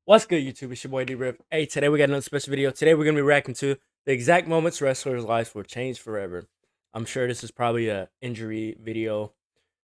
What's good, YouTube? It's your boy D-Rip. Hey, today we got another special video. Today we're going to be reacting to the exact moments wrestlers' lives were changed forever. I'm sure this is probably a injury video,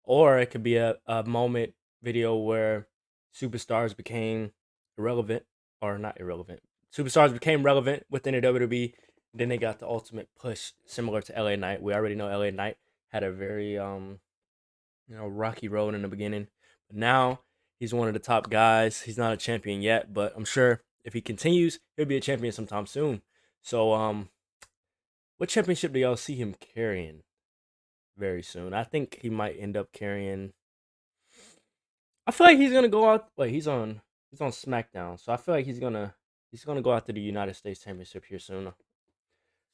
or it could be a moment video where superstars became irrelevant, or not irrelevant. Superstars became relevant within the WWE. Then they got the ultimate push, similar to LA Knight. We already know LA Knight had a very rocky road in the beginning, but now he's one of the top guys. He's not a champion yet, but I'm sure if he continues, he'll be a champion sometime soon. So, what championship do y'all see him carrying very soon? I think he might end up carrying. I feel like he's gonna go out. Wait, he's on SmackDown, so I feel like he's gonna go after the United States Championship here soon.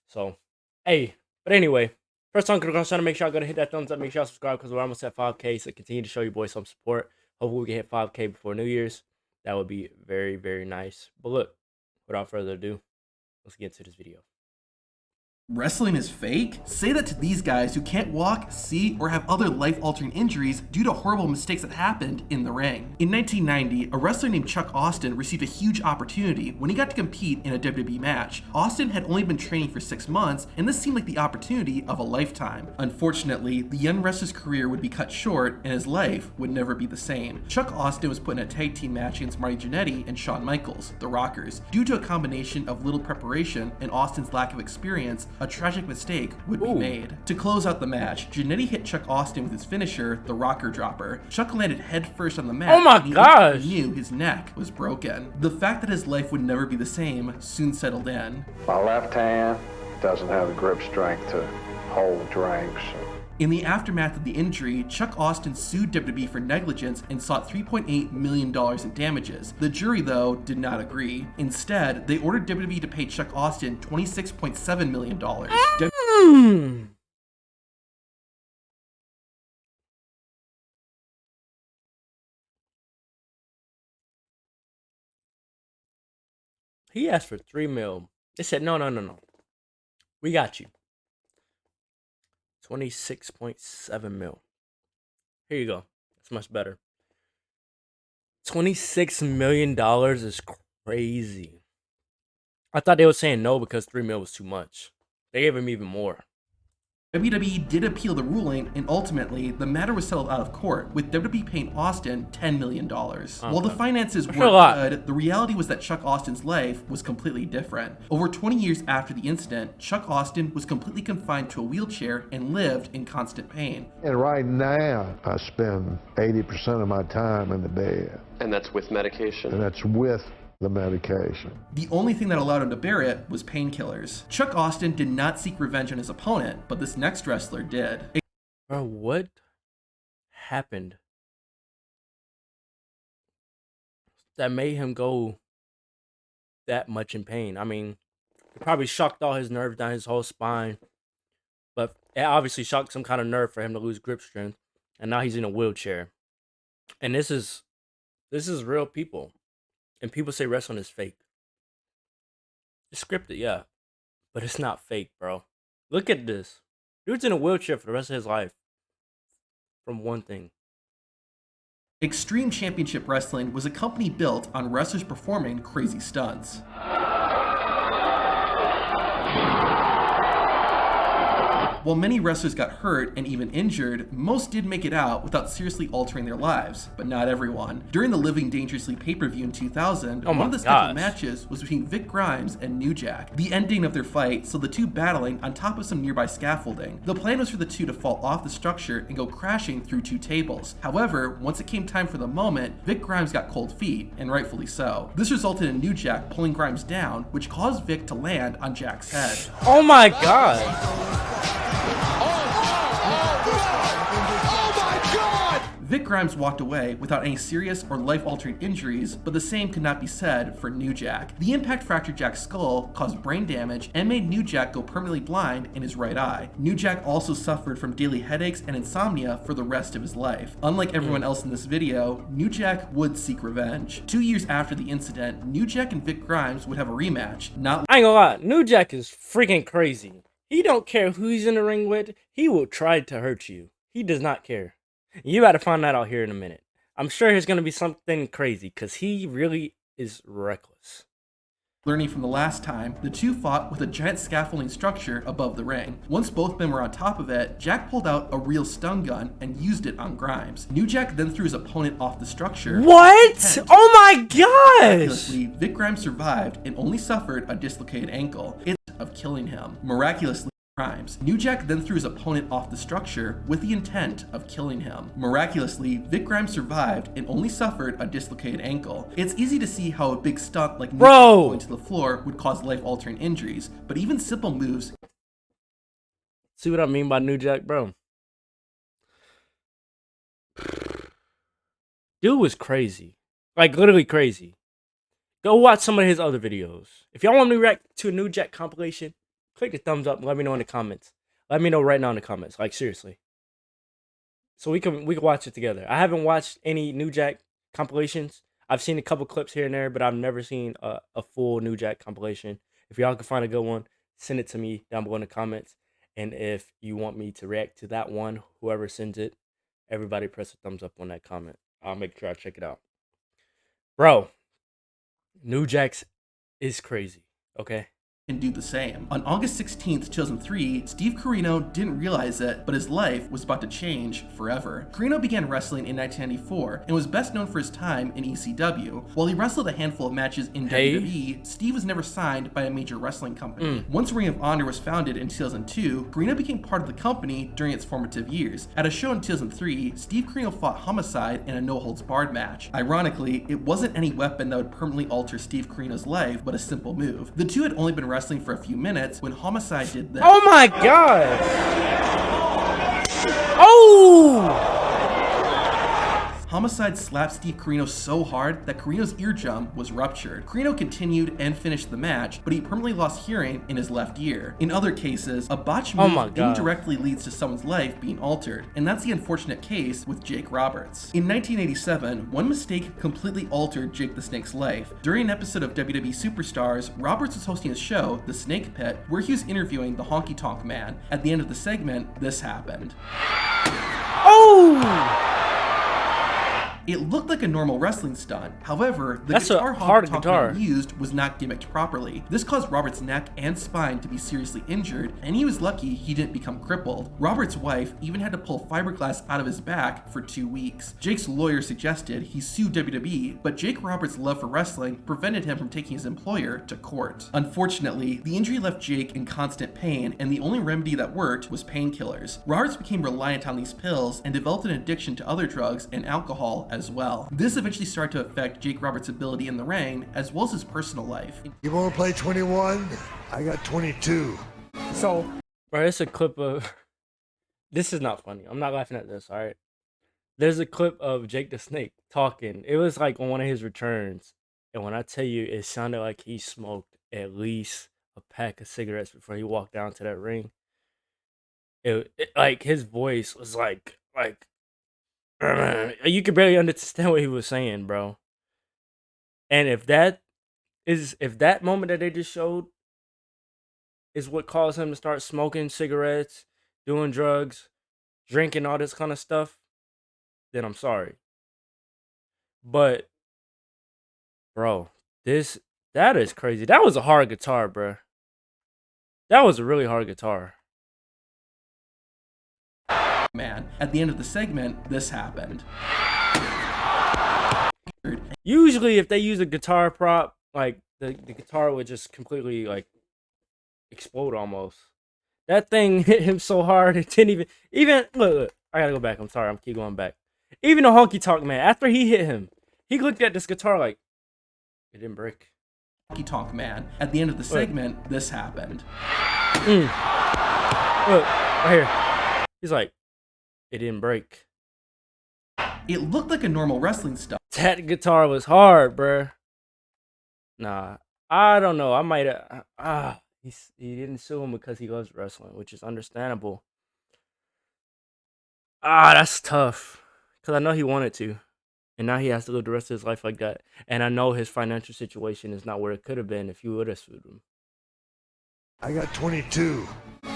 So, hey, but anyway, first time, trying to make sure y'all go to hit that thumbs up, make sure y'all subscribe because we're almost at 5K. So continue to show you boys some support. Hopefully we can hit 5K before New Year's. That would be very, very nice. But look, without further ado, let's get into this video. Wrestling is fake? Say that to these guys who can't walk, see, or have other life-altering injuries due to horrible mistakes that happened in the ring. In 1990, a wrestler named Chuck Austin received a huge opportunity when he got to compete in a WWE match. Austin had only been training for 6 months, and this seemed like the opportunity of a lifetime. Unfortunately, the young wrestler's career would be cut short, and his life would never be the same. Chuck Austin was put in a tag team match against Marty Jannetty and Shawn Michaels, the Rockers. Due to a combination of little preparation and Austin's lack of experience, a tragic mistake would be made. To close out the match, Jannetty hit Chuck Austin with his finisher, the Rocker Dropper. Chuck landed headfirst on the mat. Oh my gosh! He knew his neck was broken. The fact that his life would never be the same soon settled in. My left hand doesn't have the grip strength to hold drinks. In the aftermath of the injury, Chuck Austin sued WWE for negligence and sought $3.8 million in damages. The jury, though, did not agree. Instead, they ordered WWE to pay Chuck Austin $26.7 million. He asked for 3 mil. They said, no. We got you. 26.7 mil. Here you go. That's much better. $26 million is crazy. I thought they were saying no because 3 mil was too much. They gave him even more. WWE did appeal the ruling, and ultimately, the matter was settled out of court, with WWE paying Austin $10 million. While the finances weren't good, the reality was that Chuck Austin's life was completely different. Over 20 years after the incident, Chuck Austin was completely confined to a wheelchair and lived in constant pain. And right now, I spend 80% of my time in the bed. And that's with medication? And that's with the medication. The only thing that allowed him to bear it was painkillers. Chuck Austin did not seek revenge on his opponent, but this next wrestler did. Bro, what happened that made him go that much in pain? I mean, it probably shocked all his nerves down his whole spine, but it obviously shocked some kind of nerve for him to lose grip strength, and now he's in a wheelchair. And this is real people. And people say wrestling is fake. It's scripted, yeah. But it's not fake, bro. Look at this. Dude's in a wheelchair for the rest of his life. From one thing. Extreme Championship Wrestling was a company built on wrestlers performing crazy stunts. While many wrestlers got hurt and even injured, most did make it out without seriously altering their lives, but not everyone. During the Living Dangerously pay-per-view in 2000, one of the scheduled matches was between Vic Grimes and New Jack. The ending of their fight saw the two battling on top of some nearby scaffolding. The plan was for the two to fall off the structure and go crashing through 2 tables. However, once it came time for the moment, Vic Grimes got cold feet, and rightfully so. This resulted in New Jack pulling Grimes down, which caused Vic to land on Jack's head. Oh my god! Vic Grimes walked away without any serious or life-altering injuries, but the same could not be said for New Jack. The impact fractured Jack's skull, caused brain damage, and made New Jack go permanently blind in his right eye. New Jack also suffered from daily headaches and insomnia for the rest of his life. Unlike everyone else in this video, New Jack would seek revenge. 2 years after the incident, New Jack and Vic Grimes would have a rematch. I ain't gonna lie, New Jack is freaking crazy. He don't care who he's in the ring with, he will try to hurt you. He does not care. You got to find that out here in a minute. I'm sure there's going to be something crazy because he really is reckless. Learning from the last time, the two fought with a giant scaffolding structure above the ring. Once both men were on top of it, Jack pulled out a real stun gun and used it on Grimes. New Jack then threw his opponent off the structure. What? Oh my gosh! Miraculously, Vic Grimes survived and only suffered a dislocated ankle. It's of killing him. Miraculously, Grimes. New Jack then threw his opponent off the structure with the intent of killing him. Miraculously, Vic Grimes survived and only suffered a dislocated ankle. It's easy to see how a big stunt like New Jack going to the floor would cause life-altering injuries, but even simple moves. See what I mean by New Jack, bro? Dude was crazy. Like, literally crazy. Go watch some of his other videos. If y'all want me to react to a New Jack compilation, click the thumbs up and let me know in the comments. Let me know right now in the comments. Like, seriously. So we can watch it together. I haven't watched any New Jack compilations. I've seen a couple clips here and there, but I've never seen a full New Jack compilation. If y'all can find a good one, send it to me down below in the comments. And if you want me to react to that one, whoever sends it, everybody press a thumbs up on that comment. I'll make sure I check it out. Bro, New Jack's is crazy, okay? And do the same. On August 16th, 2003, Steve Corino didn't realize it, but his life was about to change forever. Corino began wrestling in 1994 and was best known for his time in ECW. While he wrestled a handful of matches in WWE, Steve was never signed by a major wrestling company. Once Ring of Honor was founded in 2002, Corino became part of the company during its formative years. At a show in 2003, Steve Corino fought Homicide in a no-holds-barred match. Ironically, it wasn't any weapon that would permanently alter Steve Corino's life, but a simple move. The two had only been wrestling for a few minutes when Homicide did this. Oh my god! Oh! Homicide slapped Steve Corino so hard that Corino's eardrum was ruptured. Corino continued and finished the match, but he permanently lost hearing in his left ear. In other cases, a botched move indirectly leads to someone's life being altered, and that's the unfortunate case with Jake Roberts. In 1987, one mistake completely altered Jake the Snake's life. During an episode of WWE Superstars, Roberts was hosting a show, The Snake Pit, where he was interviewing the Honky Tonk Man. At the end of the segment, this happened. Oh! It looked like a normal wrestling stunt. However, the guitar Honky Tonk Man used was not gimmicked properly. This caused Robert's neck and spine to be seriously injured, and he was lucky he didn't become crippled. Robert's wife even had to pull fiberglass out of his back for 2 weeks. Jake's lawyer suggested he sue WWE, but Jake Roberts' love for wrestling prevented him from taking his employer to court. Unfortunately, the injury left Jake in constant pain, and the only remedy that worked was painkillers. Roberts became reliant on these pills and developed an addiction to other drugs and alcohol as well. This eventually started to affect Jake Roberts' ability in the ring, as well as his personal life. You want to play 21? I got 22. So, bro, it's a clip of... This is not funny. I'm not laughing at this, all right? There's a clip of Jake the Snake talking. It was like on one of his returns. And when I tell you, it sounded like he smoked at least a pack of cigarettes before he walked down to that ring. It like, his voice was like... You could barely understand what he was saying, bro. And if that moment that they just showed is what caused him to start smoking cigarettes, doing drugs, drinking all this kind of stuff, then I'm sorry. But bro, that is crazy. That was a hard guitar, bro. That was a really hard guitar. Man, at the end of the segment, this happened. Usually, if they use a guitar prop, like the guitar would just completely like explode almost. That thing hit him so hard it didn't even look. I gotta go back. I'm sorry. I'm keep going back. Even the Honky Tonk Man, after he hit him, he looked at this guitar like it didn't break. Honky Tonk Man. At the end of the segment, this happened. Look right here. He's like, it didn't break. It looked like a normal wrestling stunt. That guitar was hard, bruh. Nah, I don't know. I might have. He didn't sue him because he loves wrestling, which is understandable. That's tough. Because I know he wanted to. And now he has to live the rest of his life like that. And I know his financial situation is not where it could have been if you would have sued him. I got 22.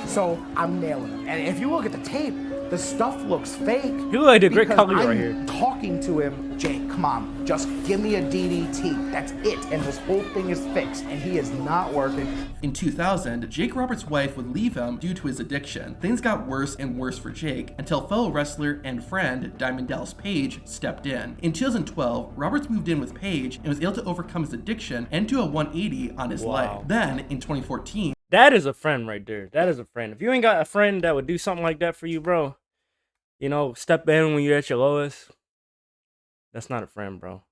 So I'm nailing it. And if you look at the tape. The stuff looks fake. He look like the Great because Khali right I'm here. talking to him, Jake, come on, just give me a DDT. That's it, and this whole thing is fixed, and he is not working. In 2000, Jake Roberts' wife would leave him due to his addiction. Things got worse and worse for Jake until fellow wrestler and friend Diamond Dallas Page stepped in. In 2012, Roberts moved in with Paige and was able to overcome his addiction and do a 180 on his life. Then, in 2014, That is a friend right there. That is a friend. If you ain't got a friend that would do something like that for you, bro, you know, step in when you're at your lowest, that's not a friend, bro.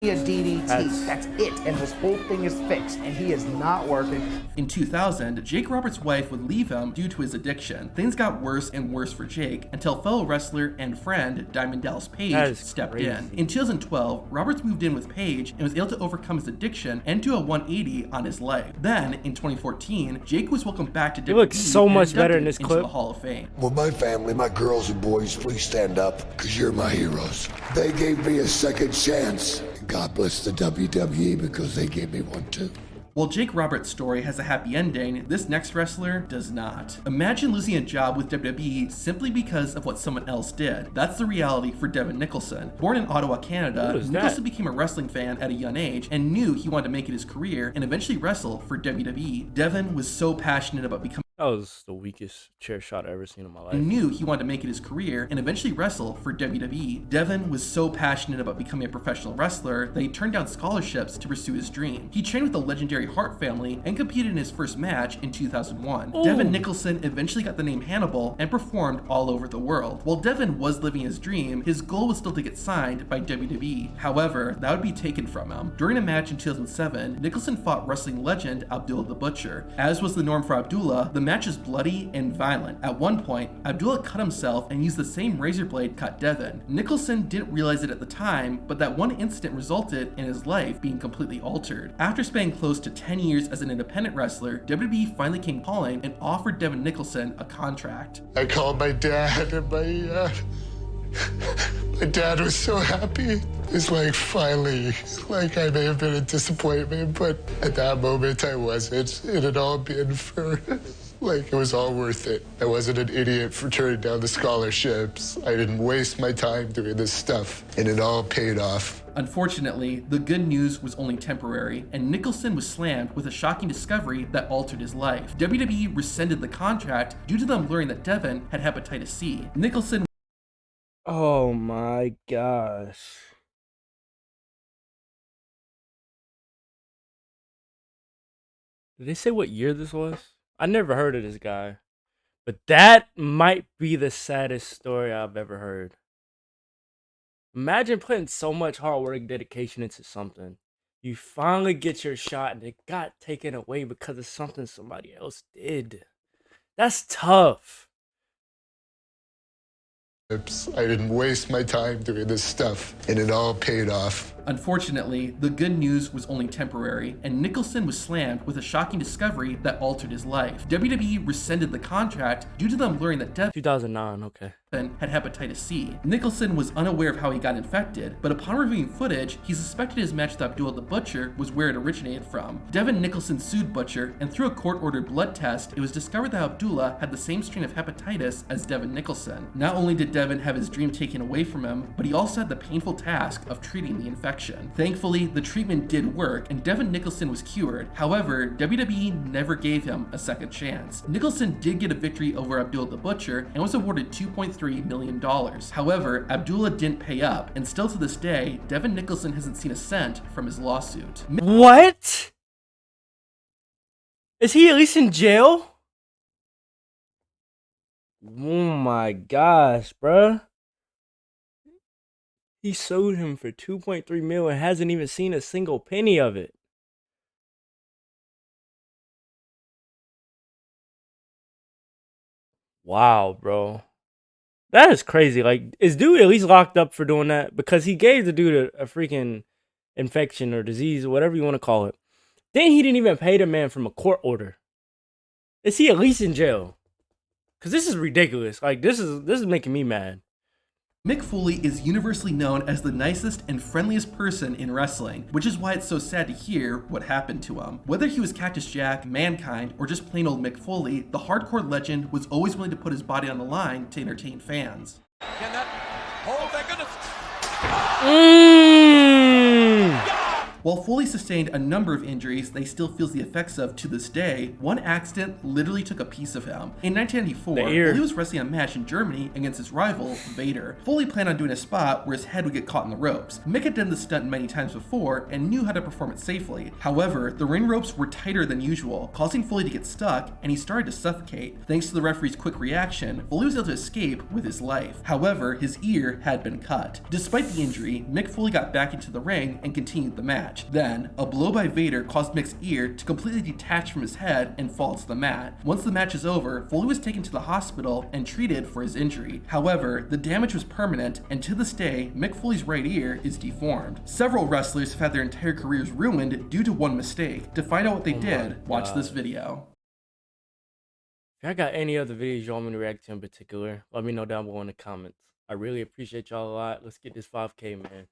A DDT. That's it, and this whole thing is fixed, and he is not working. In 2000, Jake Roberts' wife would leave him due to his addiction. Things got worse and worse for Jake until fellow wrestler and friend Diamond Dallas Page stepped crazy. in. 2012, Roberts moved in with Paige and was able to overcome his addiction and do a 180 on his life. Then, in 2014, Jake was welcomed back to WWE. He looks so and much better in inducted this into clip. the Hall of Fame. Well, my family, my girls and boys, please stand up, because you're my heroes. They gave me a second chance. God bless the WWE, because they gave me one too. While Jake Roberts' story has a happy ending, this next wrestler does not. Imagine losing a job with WWE simply because of what someone else did. That's the reality for Devon Nicholson. Born in Ottawa, Canada, Who is Nicholson that? became a wrestling fan at a young age and knew he wanted to make it his career and eventually wrestle for WWE. Devon was so passionate about becoming That was the weakest chair shot I've ever seen in my life. and knew he wanted to make it his career and eventually wrestle for WWE. Devon was so passionate about becoming a professional wrestler that he turned down scholarships to pursue his dream. He trained with the legendary Hart family and competed in his first match in 2001. Ooh. Devon Nicholson eventually got the name Hannibal and performed all over the world. While Devon was living his dream, his goal was still to get signed by WWE. However, that would be taken from him. During a match in 2007, Nicholson fought wrestling legend Abdullah the Butcher. As was the norm for Abdullah, the match is bloody and violent. At one point, Abdullah cut himself and used the same razor blade cut Devon. Nicholson didn't realize it at the time, but that one incident resulted in his life being completely altered. After spending close to 10 years as an independent wrestler, WWE finally came calling and offered Devon Nicholson a contract. I called my dad, and my dad was so happy. It's like, finally, like, I may have been a disappointment, but at that moment I wasn't. It had all been for, like, it was all worth it. I wasn't an idiot for turning down the scholarships. I didn't waste my time doing this stuff, and it all paid off. Unfortunately, the good news was only temporary, and Nicholson was slammed with a shocking discovery that altered his life. WWE rescinded the contract due to them learning that Devon had hepatitis C. Nicholson Oh my gosh. Did they say what year this was? I never heard of this guy. But that might be the saddest story I've ever heard. Imagine putting so much hard work and dedication into something. You finally get your shot and it got taken away because of something somebody else did. That's tough. I didn't waste my time doing this stuff, and it all paid off. Unfortunately, the good news was only temporary, and Nicholson was slammed with a shocking discovery that altered his life. WWE rescinded the contract due to them learning that Devon 2009, okay. had hepatitis C. Nicholson was unaware of how he got infected, but upon reviewing footage, he suspected his match with Abdullah the Butcher was where it originated from. Devon Nicholson sued Butcher, and through a court-ordered blood test, it was discovered that Abdullah had the same strain of hepatitis as Devon Nicholson. Not only did Devon have his dream taken away from him, but he also had the painful task of treating the infection. Thankfully, the treatment did work, and Devon Nicholson was cured. However, WWE never gave him a second chance. Nicholson did get a victory over Abdullah the Butcher and was awarded $2.3 million. However, Abdullah didn't pay up, and still to this day, Devon Nicholson hasn't seen a cent from his lawsuit. What? Is he at least in jail? Oh my gosh, bruh. He sued him for 2.3 million and hasn't even seen a single penny of it. Wow, bro. That is crazy. Like, is dude at least locked up for doing that? Because he gave the dude a freaking infection or disease or whatever you want to call it. Then he didn't even pay the man from a court order. Is he at least in jail? Because this is ridiculous. Like, this is making me mad. Mick Foley is universally known as the nicest and friendliest person in wrestling, which is why it's so sad to hear what happened to him. Whether he was Cactus Jack, Mankind, or just plain old Mick Foley, the hardcore legend was always willing to put his body on the line to entertain fans. Can that hold? They're gonna. While Foley sustained a number of injuries that he still feels the effects of to this day, one accident literally took a piece of him. In 1994, Foley was wrestling a match in Germany against his rival, Vader. Foley planned on doing a spot where his head would get caught in the ropes. Mick had done this stunt many times before and knew how to perform it safely. However, the ring ropes were tighter than usual, causing Foley to get stuck, and he started to suffocate. Thanks to the referee's quick reaction, Foley was able to escape with his life. However, his ear had been cut. Despite the injury, Mick Foley got back into the ring and continued the match. Then, a blow by Vader caused Mick's ear to completely detach from his head and fall to the mat. Once the match is over, Foley was taken to the hospital and treated for his injury. However, the damage was permanent, and to this day, Mick Foley's right ear is deformed. Several wrestlers have had their entire careers ruined due to one mistake. To find out what they did, watch this video. If y'all got any other videos you want me to react to in particular, let me know down below in the comments. I really appreciate y'all a lot. Let's get this 5K, man.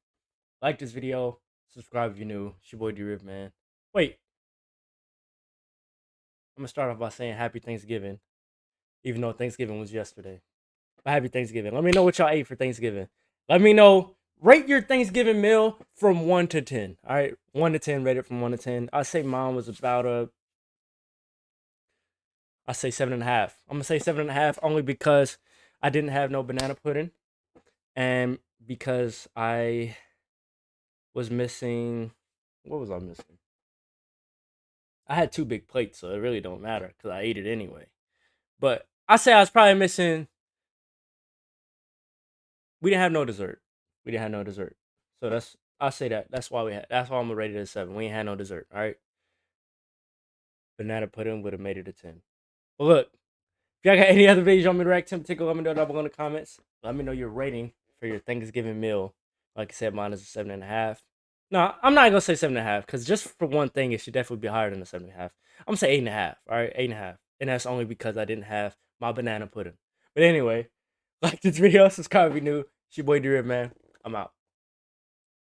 Like this video. Subscribe if you're new. It's your boy D-Rip, man. Wait. I'm going to start off by saying happy Thanksgiving. Even though Thanksgiving was yesterday. But happy Thanksgiving. Let me know what y'all ate for Thanksgiving. Let me know. Rate your Thanksgiving meal from 1 to 10. Alright? 1 to 10. Rate it from 1 to 10. I'd say mine was about I'd say 7.5. I'm going to say 7.5 only because I didn't have no banana pudding. And because I was missing, what was I missing? I had 2 big plates, so it really don't matter because I ate it anyway. But I say I was probably missing, we didn't have no dessert. We didn't have no dessert. So I'll say that's why that's why I'm gonna rate it a 7. We ain't had no dessert, all right? Banana pudding would have made it a 10. But look, if y'all got any other videos you want me to react to in particular, let me know down below in the comments. Let me know your rating for your Thanksgiving meal. Like I said, mine is a 7.5. No, I'm not gonna say 7.5 because just for one thing, it should definitely be higher than a 7.5. I'm gonna say 8.5. All right, 8.5, and that's only because I didn't have my banana pudding. But anyway, like this video, subscribe if you're new. It's your boy D-Rip, man. I'm out.